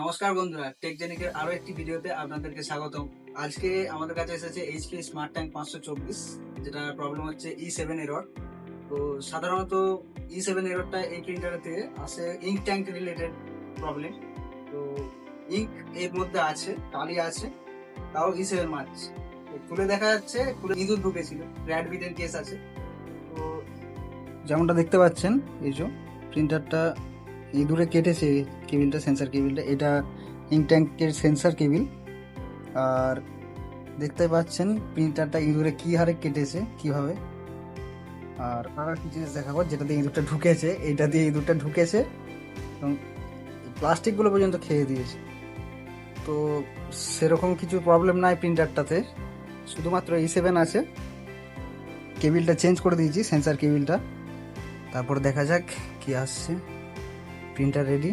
নমস্কার বন্ধুরা, টেকজেনিকের আরো একটি ভিডিওতে আপনাদেরকে স্বাগতম। আজকে আমাদের কাছে এসেছে এইচপি স্মার্ট ট্যাঙ্ক 524, যেটা প্রবলেম হচ্ছে E7 এরর। তো সাধারণত E7 এররটা এই প্রিন্টারের থেকে আসে ইঙ্ক ট্যাঙ্ক রিলেটেড প্রবলেম। তো ইঙ্ক এর মধ্যে আছে, কালি আছে, তাও E7 মারছে। তো খুলে দেখা যাচ্ছে খুলে ইঁদুর ঢুকেছিল, র্যাট বিটের কেস আছে। তো যেমনটা দেখতে পাচ্ছেন, এই যে প্রিন্টারটা ইঁদুরে কেটেছে কেবিলটা, সেন্সার কেবিলটা, এটা ইঙ্ক ট্যাঙ্কের সেন্সার কেবিল। আর দেখতে পাচ্ছেন প্রিন্টারটা ইঁদুরে কী হারে কেটেছে কীভাবে। আর কি জিনিস দেখাবো, যেটা দিয়ে ইঁদুরটা ঢুকেছে, এইটা দিয়ে ইঁদুরটা ঢুকেছে এবং প্লাস্টিকগুলো পর্যন্ত খেয়ে দিয়েছে। তো সেরকম কিছু প্রবলেম নাই প্রিন্টারটাতে, শুধুমাত্র E7 আছে। কেবিলটা চেঞ্জ করে দিয়েছি, সেন্সার কেবিলটা। তারপর দেখা যাক কি আসছে। প্রিন্টার রেডি,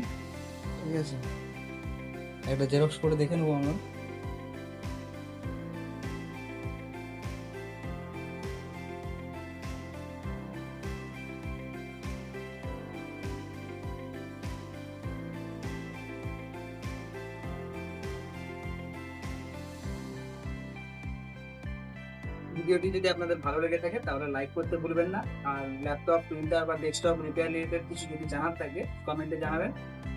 ঠিক আছে। একটা জেরক্স করে দেখে নেবো আমরা। ভিডিওটি যদি আপনাদের ভালো লেগে থাকে তাহলে লাইক করতে ভুলবেন না। আর ল্যাপটপ, প্রিন্টার বা ডেস্কটপ রিপেয়ার রিলেটেড কিছু যদি জানার থাকে কমেন্টে জানাবেন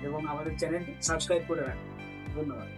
এবং আমাদের চ্যানেলটি সাবস্ক্রাইব করে রাখবেন। ধন্যবাদ।